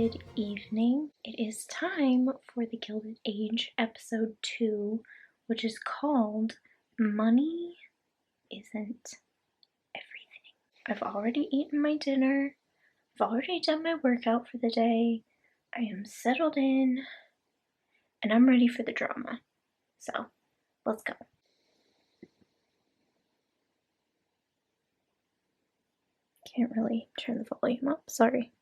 Good evening. It is time for the Gilded Age episode 2, which is called Money Isn't Everything. I've already eaten my dinner. I've already done my workout for the day. I am settled in and I'm ready for the drama. So, let's go. Can't really turn the volume up, sorry.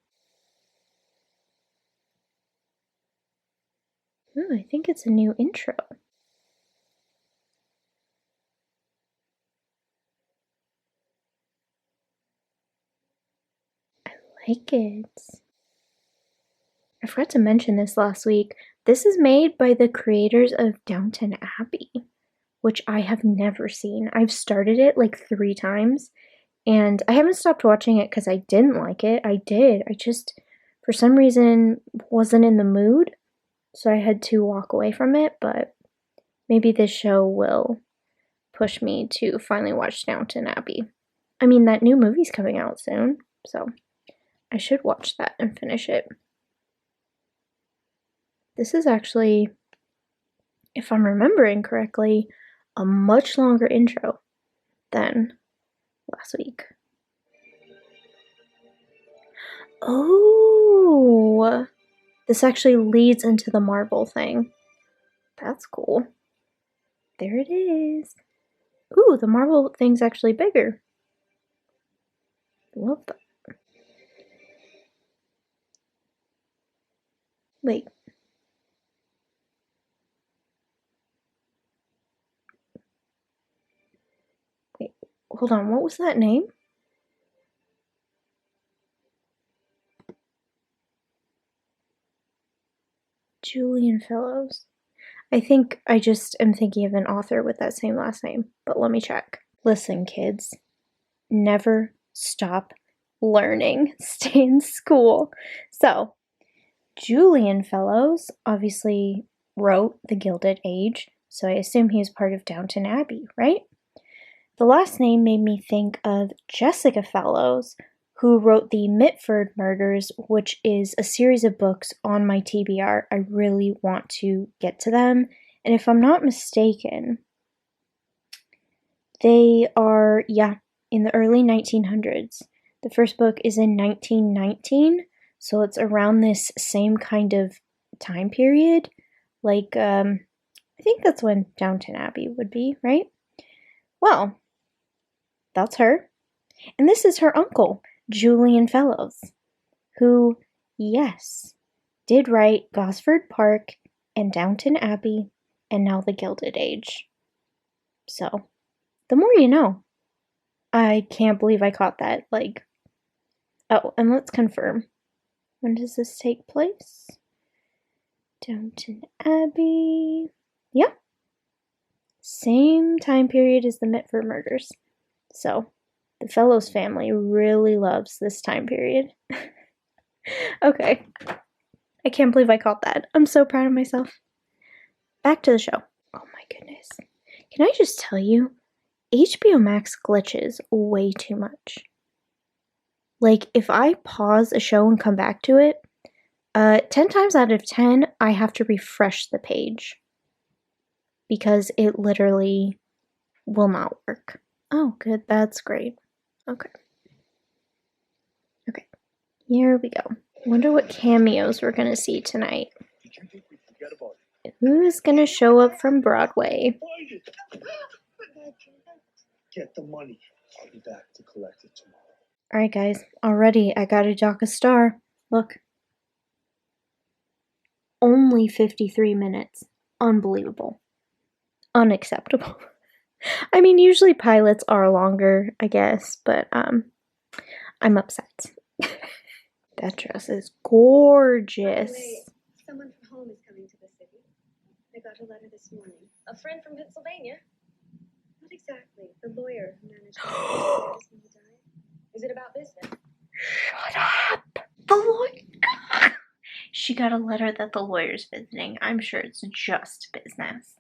Ooh, I think it's a new intro. I like it. I forgot to mention this last week. This is made by the creators of Downton Abbey, which I have never seen. I've started it like 3 times, and I haven't stopped watching it because I didn't like it. I did. I just, for some reason, wasn't in the mood. So I had to walk away from it, but maybe this show will push me to finally watch Downton Abbey. I mean, that new movie's coming out soon, so I should watch that and finish it. This is actually, if I'm remembering correctly, a much longer intro than last week. Oh! This actually leads into the marble thing. That's cool. There it is. Ooh, the marble thing's actually bigger. Love that. Wait. Wait, hold on, what was that name? Julian Fellows. I think I just am thinking of an author with that same last name, but let me check. Listen, kids, never stop learning. Stay in school. So, Julian Fellows obviously wrote The Gilded Age, so I assume he was part of Downton Abbey, right? The last name made me think of Jessica Fellows, who wrote the Mitford Murders, which is a series of books on my TBR. I really want to get to them. And if I'm not mistaken, they are, in the early 1900s. The first book is in 1919, so it's around this same kind of time period. Like, I think that's when Downton Abbey would be, right? Well, that's her. And this is her uncle, Julian Fellows, who, yes, did write Gosford Park and Downton Abbey and now The Gilded Age. So, the more you know. I can't believe I caught that. Oh, and let's confirm. When does this take place? Downton Abbey. Yeah. Same time period as the Mitford Murders. So, the Fellows family really loves this time period. Okay. I can't believe I caught that. I'm so proud of myself. Back to the show. Oh my goodness. Can I just tell you, HBO Max glitches way too much. Like, if I pause a show and come back to it, 10 times out of 10, I have to refresh the page. Because it literally will not work. Oh, good. That's great. Okay. Here we go. Wonder what cameos we're gonna see tonight. Who's gonna show up from Broadway? Get the money. I'll be back to collect it tomorrow. Alright guys, already I gotta dock a star. Look. Only 53 minutes. Unbelievable. Unacceptable. I mean, usually pilots are longer, I guess, but I'm upset. That dress is gorgeous. Wait, someone from home is coming to the city. I got a letter this morning. A friend from Pennsylvania? Not exactly. The lawyer who managed to affairs when he died. Is it about business? Shut up! The lawyer! She got a letter that the lawyer's visiting. I'm sure it's just business.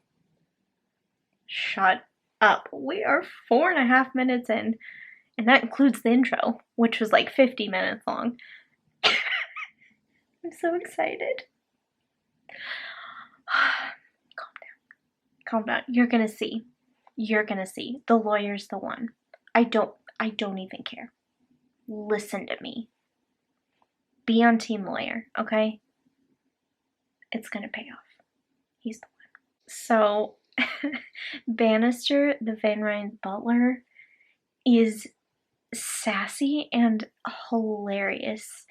Shut up. We are 4.5 minutes in, and that includes the intro, which was like 50 minutes long. I'm so excited. Calm down. Calm down. You're gonna see. You're gonna see. The lawyer's the one. I don't even care. Listen to me. Be on team lawyer, okay? It's gonna pay off. He's the one. So, Bannister, the Van Ryn's butler, is sassy and hilarious.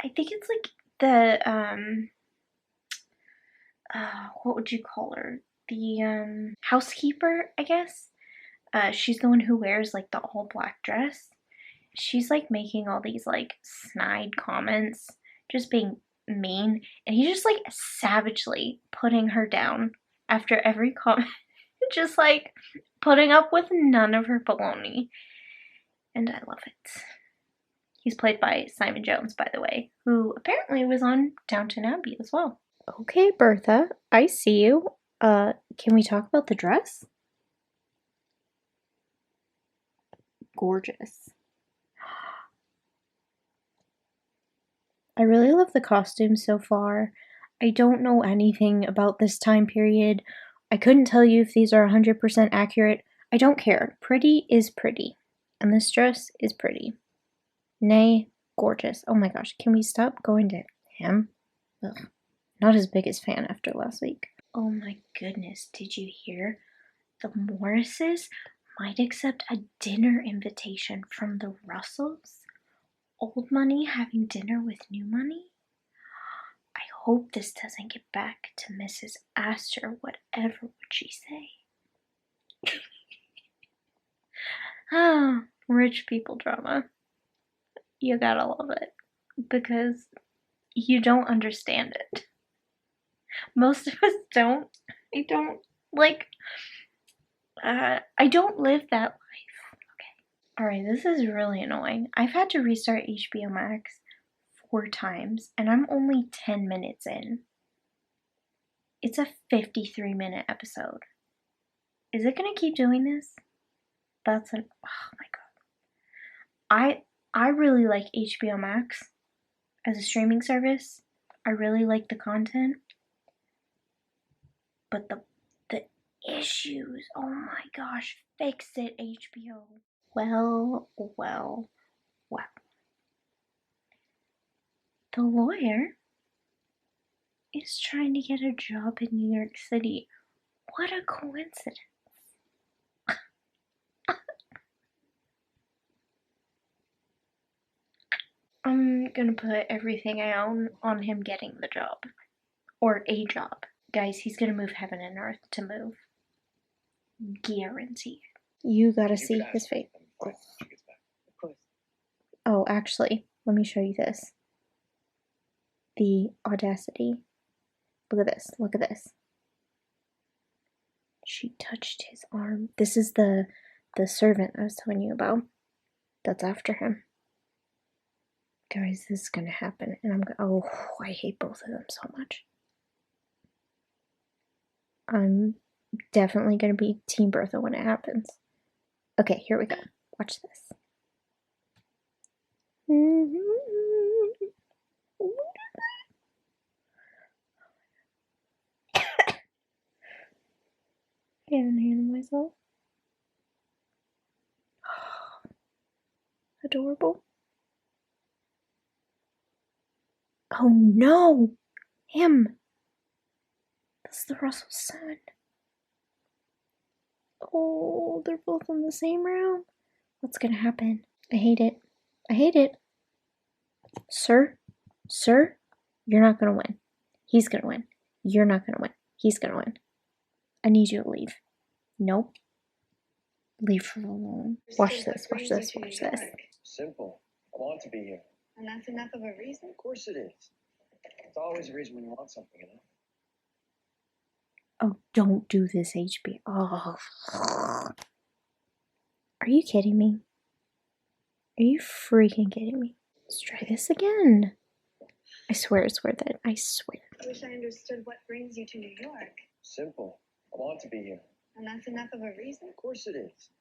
I think it's like the, what would you call her? The, housekeeper, I guess? She's the one who wears, like, the all-black dress. She's, like, making all these, like, snide comments, just being mean, and he's just, like, savagely putting her down after every comment, just, like, putting up with none of her baloney. And I love it. He's played by Simon Jones, by the way, who apparently was on Downton Abbey as well. Okay, Bertha, I see you. Can we talk about the dress? Gorgeous. I really love the costumes so far. I don't know anything about this time period. I couldn't tell you if these are 100% accurate. I don't care. Pretty is pretty. And this dress is pretty. Nay, gorgeous. Oh my gosh, can we stop going to him? Ugh. Not his biggest fan after last week. Oh my goodness, did you hear? The Morrises might accept a dinner invitation from the Russells? Old money having dinner with new money? I hope this doesn't get back to Mrs. Astor. Whatever would she say? Ah, rich people drama. You gotta love it. Because you don't understand it. Most of us don't. I don't, like, I don't live that life. Okay. Alright, this is really annoying. I've had to restart HBO Max 4 times, and I'm only 10 minutes in. It's a 53-minute episode. Is it gonna keep doing this? Oh my god. I really like HBO Max as a streaming service. I really like the content. But the issues, oh my gosh, fix it, HBO. Well. The lawyer is trying to get a job in New York City. What a coincidence. I'm gonna put everything I own on him getting the job. Or a job. Guys, he's gonna move heaven and earth to move. Guaranteed. You gotta see his face. Oh, actually, let me show you this. The audacity. Look at this. Look at this. She touched his arm. This is the servant I was telling you about. That's after him. Guys, this is gonna happen. And I hate both of them so much. I'm definitely gonna be Team Bertha when it happens. Okay, here we go. Watch this. I haven't handled myself. Adorable. Oh no! Him! That's the Russell son. Oh, they're both in the same room. What's gonna happen? I hate it. I hate it. Sir? Sir? You're not gonna win. He's gonna win. You're not gonna win. He's gonna win. I need you to leave. Nope. Leave her alone. Watch this, watch this, watch this. Simple. I want to be here. And that's enough of a reason? Of course it is. It's always a reason when you want something, you know? Oh, don't do this, HB. Oh. Are you kidding me? Are you freaking kidding me? Let's try this again. I swear it's worth it. I swear. I wish I understood what brings you to New York. Simple. I want to be here. And that's enough of a reason? Of course it is.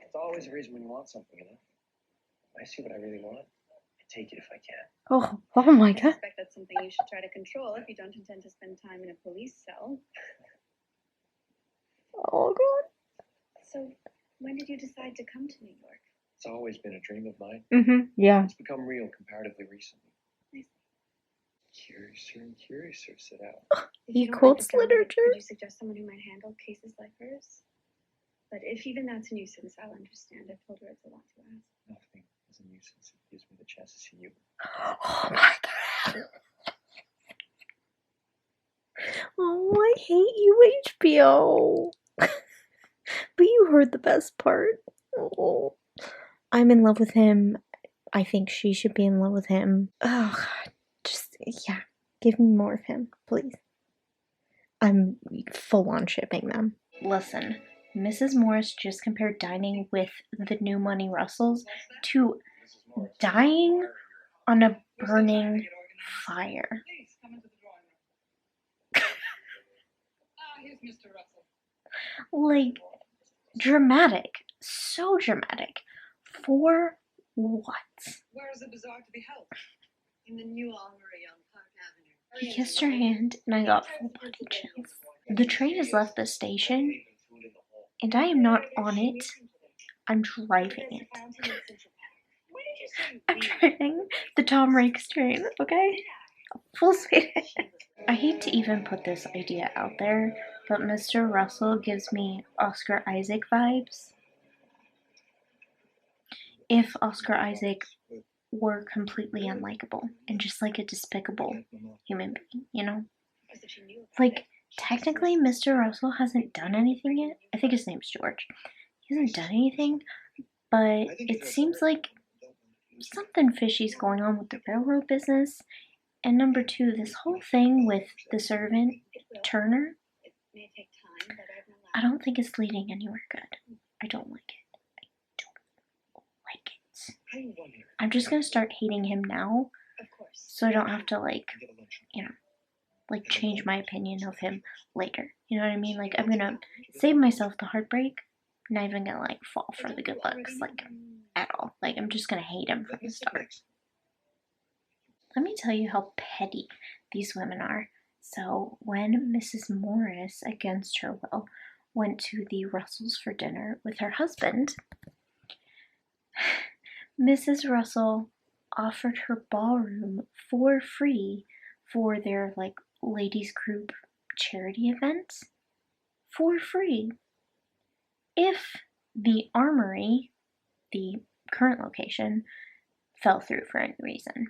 It's always a reason when you want something, you know? I see what I really want. I take it if I can. Oh my I god. suspect that's something you should try to control if you don't intend to spend time in a police cell. Oh god. So, when did you decide to come to New York? It's always been a dream of mine. Yeah. It's become real comparatively recently. I see. Curiouser and curiouser, sit out. If you He don't quotes like the sound of it, literature. could you suggest someone who might handle cases like hers? But if even that's a nuisance, I'll understand. I've told her it's a lot to ask. Nothing is a nuisance. It gives me the chance to see you. Oh my god. Oh, I hate you, HBO. But you heard the best part. Oh. I'm in love with him. I think she should be in love with him. Oh god. Just, yeah. Give me more of him, please. I'm full on shipping them. Listen, Mrs. Morris just compared dining with the new money Russells to dying on a burning fire. Please come into the drawing room. Here's Mr. Russell. Like, dramatic. So dramatic. For what? Where is the bazaar to be held? In the new armory on Park Avenue. He kissed her hand, and I got full body chills. The train has left the station, and I am not on it. I'm driving it. I'm driving the Tom Raikes train, okay? Full speed. I hate to even put this idea out there, but Mr. Russell gives me Oscar Isaac vibes. If Oscar Isaac were completely unlikable and just like a despicable human being, you know? Like, technically, Mr. Russell hasn't done anything yet. I think his name's George. He hasn't done anything, but it seems like something fishy's going on with the railroad business. And number two, this whole thing with the servant, Turner, I don't think it's leading anywhere good. I don't like it. I'm just gonna start hating him now, so I don't have to, like, you know, like, change my opinion of him later. You know what I mean? Like, I'm gonna save myself the heartbreak, not even gonna, like, fall for the good looks, like, at all. Like, I'm just gonna hate him from the start. Let me tell you how petty these women are. So, when Mrs. Morris, against her will, went to the Russells for dinner with her husband, Mrs. Russell offered her ballroom for free for their, like, ladies group charity event. For free. If the armory, the current location, fell through for any reason.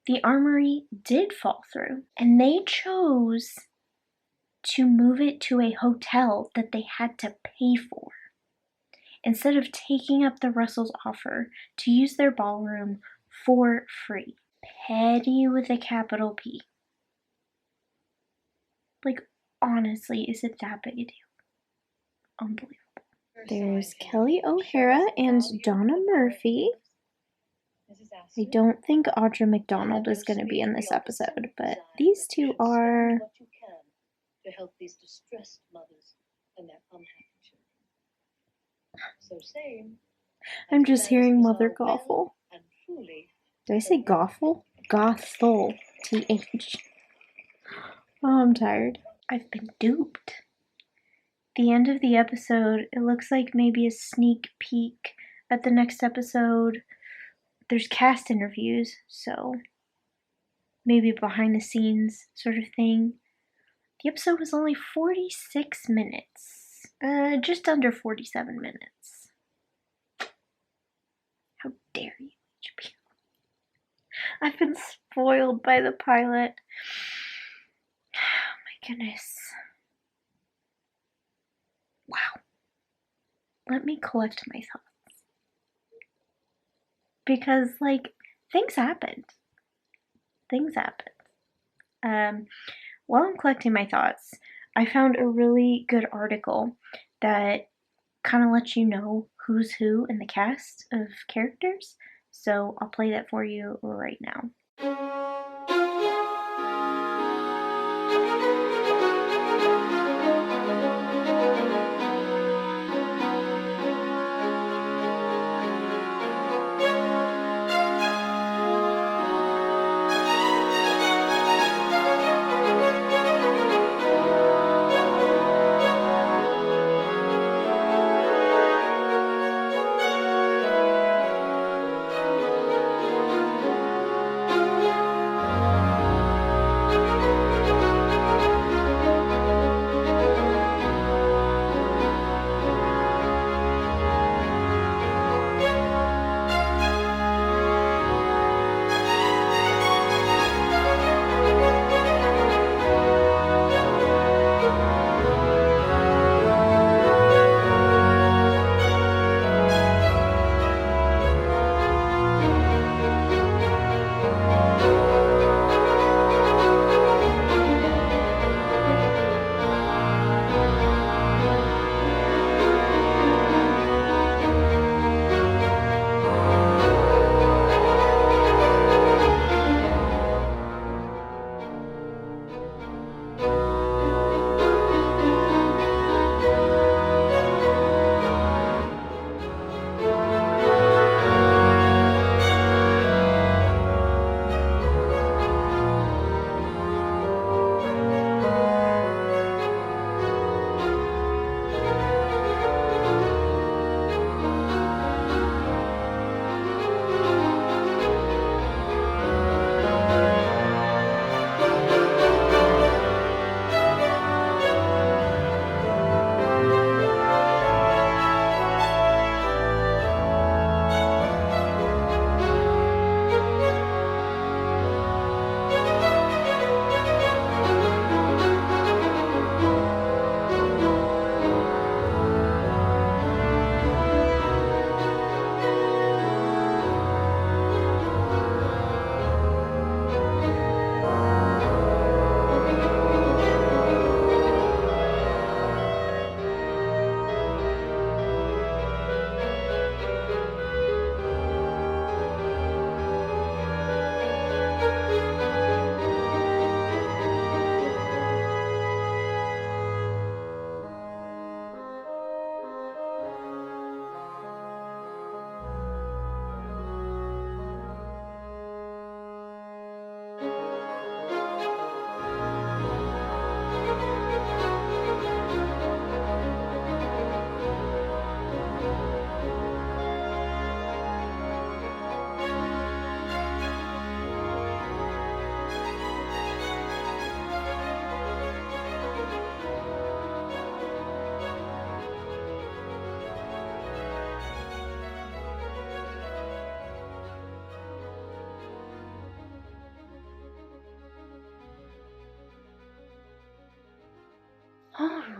The armory did fall through, and they chose to move it to a hotel that they had to pay for, instead of taking up the Russells' offer to use their ballroom for free. Petty with a capital P. Like, honestly, is it that big a deal? Unbelievable. There's Kelly O'Hara and Donna Murphy. I don't think Audra McDonald is going to be in this episode, but these two are. To help these distressed mothers and their unhappy children. So saying, I'm just hearing Mother Gothel. Did I say Gothel? Gothel. TH. Oh, I'm tired. I've been duped. The end of the episode, it looks like maybe a sneak peek at the next episode. There's cast interviews, so maybe behind the scenes sort of thing. The episode was only 46 minutes. Just under 47 minutes. How dare you, HBO? I've been spoiled by the pilot. Oh my goodness. Wow. Let me collect my thoughts. Because, like, things happened. Things happened. While I'm collecting my thoughts, I found a really good article that kind of lets you know who's who in the cast of characters. So I'll play that for you right now.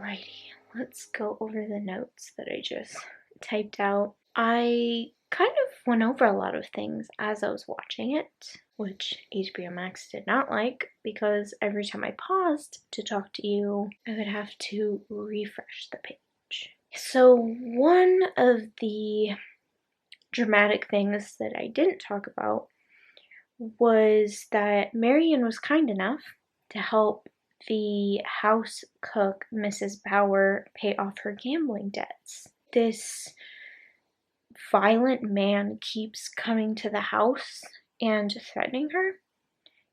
Alrighty, let's go over the notes that I just typed out. I kind of went over a lot of things as I was watching it, which HBO Max did not like, because every time I paused to talk to you, I would have to refresh the page. So one of the dramatic things that I didn't talk about was that Marian was kind enough to help the house cook, Mrs. Bauer, pay off her gambling debts. This violent man keeps coming to the house and threatening her.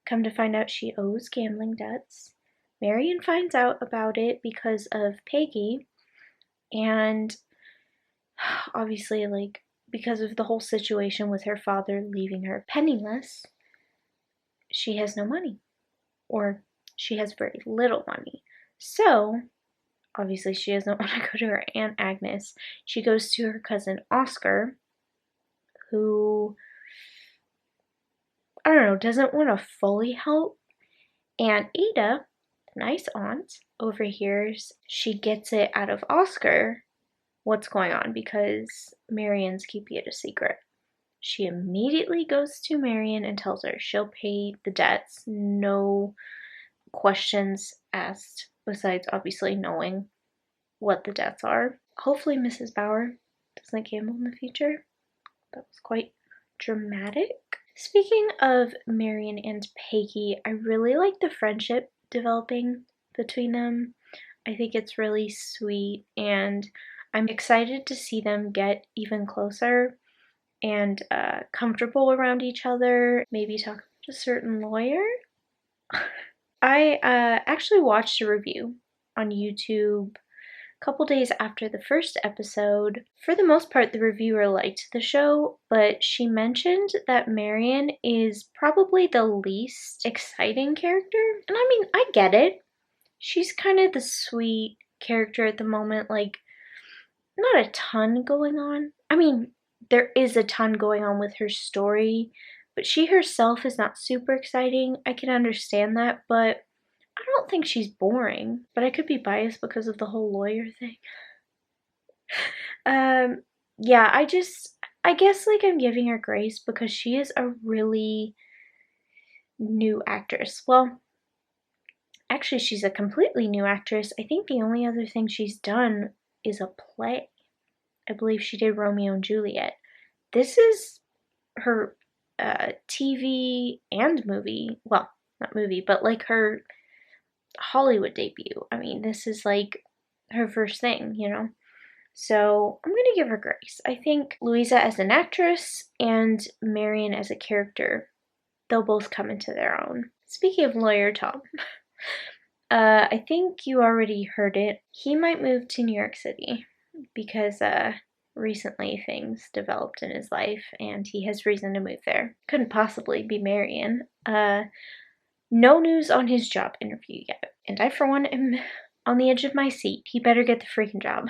Come to find out, she owes gambling debts. Marian finds out about it because of Peggy, and obviously, like, because of the whole situation with her father leaving her penniless, she has no money, or she has very little money. So obviously she doesn't want to go to her Aunt Agnes. She goes to her cousin Oscar, who, I don't know, doesn't want to fully help. And Ada, the nice aunt, overhears. She gets it out of Oscar what's going on, because Marian's keeping it a secret. She immediately goes to Marian and tells her she'll pay the debts, no questions asked, besides obviously knowing what the debts are. Hopefully Mrs. Bauer doesn't gamble in the future. That was quite dramatic. Speaking of Marian and Peggy, I really like the friendship developing between them. I think it's really sweet, and I'm excited to see them get even closer and comfortable around each other. Maybe talk about a certain lawyer. I actually watched a review on YouTube a couple days after the first episode. For the most part, the reviewer liked the show, but she mentioned that Marian is probably the least exciting character. And I mean, I get it. She's kind of the sweet character at the moment, like, not a ton going on. I mean, there is a ton going on with her story, but she herself is not super exciting. I can understand that, but I don't think she's boring. But I could be biased because of the whole lawyer thing. Yeah, I guess, like, I'm giving her grace because she is a really new actress. Well, actually, she's a completely new actress. I think the only other thing she's done is a play. I believe she did Romeo and Juliet. This is her TV and movie, well, not movie, but like her Hollywood debut. I mean, this is like her first thing, you know? So I'm gonna give her grace. I think Louisa as an actress and Marian as a character, they'll both come into their own. Speaking of lawyer Tom, I think you already heard it. He might move to New York City because recently things developed in his life and he has reason to move there. Couldn't possibly be Marian. No news on his job interview yet, and I for one am on the edge of my seat. He better get the freaking job.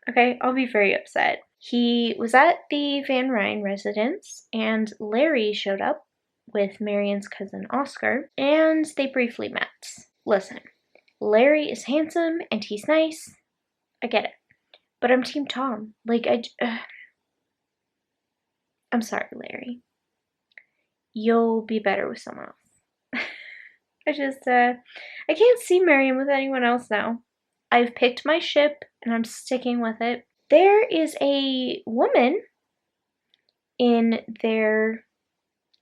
Okay, I'll be very upset. He was at the Van Ryn residence and Larry showed up with Marian's cousin Oscar, and they briefly met. Listen, Larry is handsome and he's nice. I get it. But I'm Team Tom. Like, I'm sorry, Larry. You'll be better with someone else. I can't see Marian with anyone else now. I've picked my ship and I'm sticking with it. There is a woman in their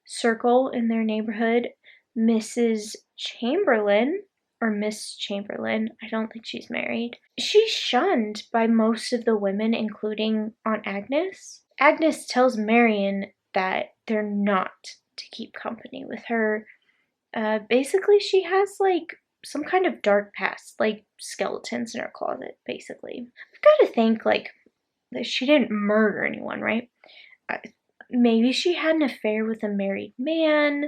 circle, in their neighborhood, Mrs. Chamberlain, or Miss Chamberlain. I don't think she's married. She's shunned by most of the women, including Aunt Agnes. Agnes tells Marian that they're not to keep company with her. Basically, she has, like, some kind of dark past, like skeletons in her closet, basically. I've got to think, like, that she didn't murder anyone, right? Maybe she had an affair with a married man.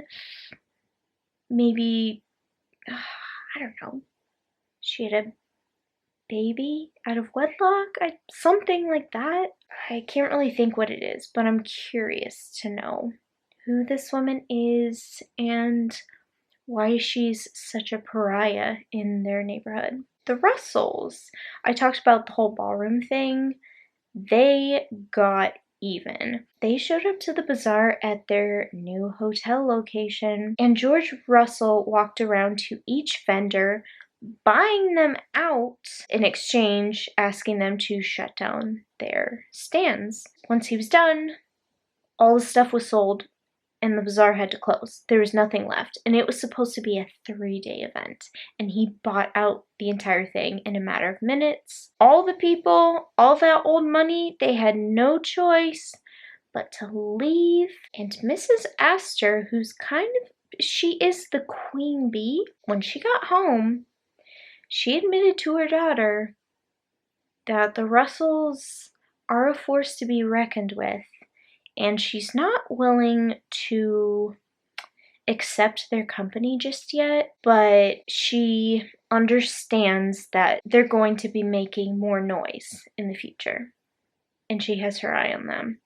Maybe, I don't know, she had a baby out of wedlock? Something like that. I can't really think what it is, but I'm curious to know who this woman is and why she's such a pariah in their neighborhood. The Russells. I talked about the whole ballroom thing. They got even. They showed up to the bazaar at their new hotel location, and George Russell walked around to each vendor, buying them out, in exchange asking them to shut down their stands. Once he was done, all the stuff was sold and the bazaar had to close. There was nothing left, and it was supposed to be a 3-day event, and he bought out the entire thing in a matter of minutes. All the people, all that old money, they had no choice but to leave. And Mrs. Astor, who's she is the queen bee, when she got home, she admitted to her daughter that the Russells are a force to be reckoned with, and she's not willing to accept their company just yet, but she understands that they're going to be making more noise in the future, and she has her eye on them.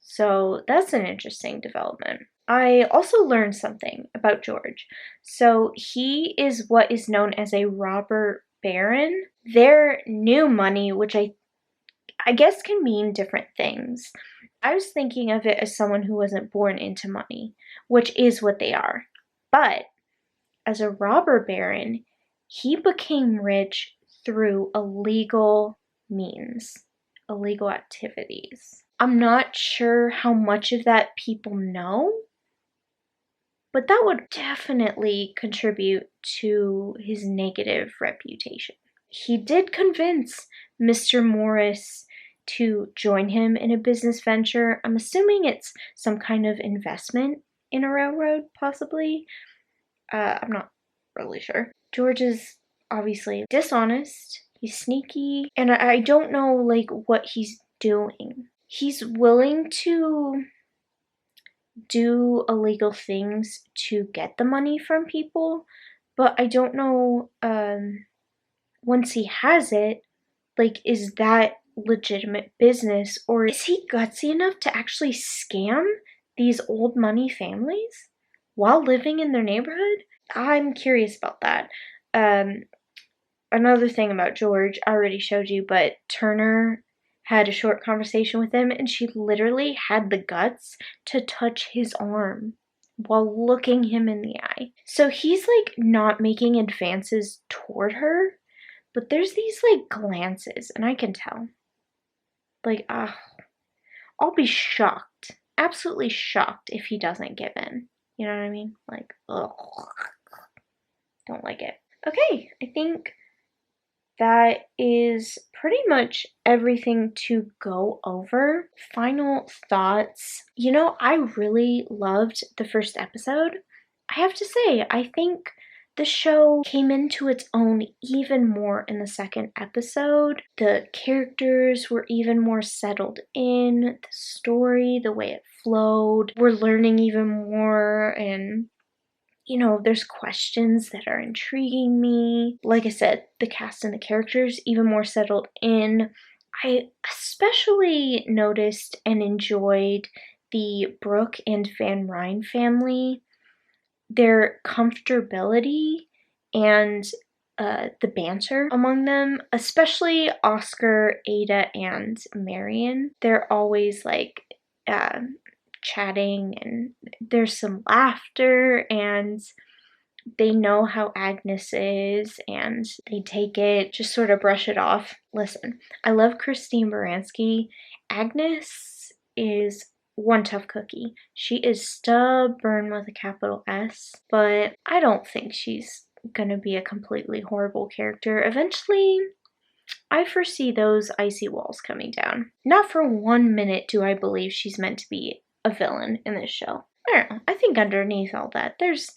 So that's an interesting development. I also learned something about George. So he is what is known as a robber baron. Their new money, which I guess can mean different things. I was thinking of it as someone who wasn't born into money, which is what they are. But as a robber baron, he became rich through illegal means, illegal activities. I'm not sure how much of that people know, but that would definitely contribute to his negative reputation. He did convince Mr. Morris to join him in a business venture. I'm assuming it's some kind of investment in a railroad, possibly. I'm not really sure. George is obviously dishonest. He's sneaky, and I don't know what he's doing. He's willing to do illegal things to get the money from people, but I don't know, once he has it, is that legitimate business, or is he gutsy enough to actually scam these old money families while living in their neighborhood? I'm curious about that. Another thing about George, I already showed you, but Turner had a short conversation with him, and she literally had the guts to touch his arm while looking him in the eye. So he's not making advances toward her, but there's these glances, and I can tell. I'll be shocked, absolutely shocked if he doesn't give in. You know what I mean? Ugh. Don't like it. Okay, I think that is pretty much everything to go over. Final thoughts. I really loved the first episode. I have to say, I think the show came into its own even more in the second episode. The characters were even more settled in, the story, the way it flowed. We're learning even more, and there's questions that are intriguing me. Like I said, the cast and the characters even more settled in. I especially noticed and enjoyed the Brook and Van Ryn family, their comfortability, and the banter among them, especially Oscar, Ada, and Marian. They're always chatting, and there's some laughter, and they know how Agnes is, and they take it, just sort of brush it off. Listen, I love Christine Baranski. Agnes is one tough cookie. She is stubborn with a capital S, but I don't think she's gonna be a completely horrible character. Eventually, I foresee those icy walls coming down. Not for 1 minute do I believe she's meant to be a villain in this show. I don't know. I think underneath all that, there's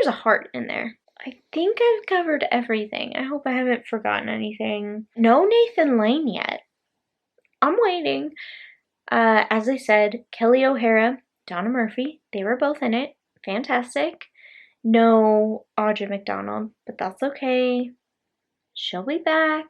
a heart in there. I think I've covered everything. I hope I haven't forgotten anything. No Nathan Lane yet. I'm waiting. As I said, Kelly O'Hara, Donna Murphy, they were both in it. Fantastic. No Audra McDonald, but that's okay. She'll be back.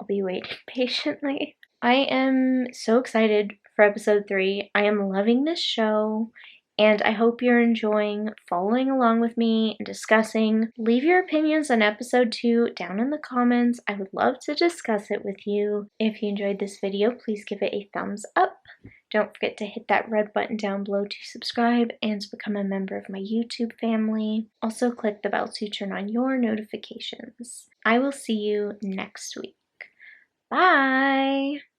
I'll be waiting patiently. I am so excited for episode 3. I am loving this show. And I hope you're enjoying following along with me and discussing. Leave your opinions on episode 2 down in the comments. I would love to discuss it with you. If you enjoyed this video, please give it a thumbs up. Don't forget to hit that red button down below to subscribe and to become a member of my YouTube family. Also click the bell to turn on your notifications. I will see you next week. Bye!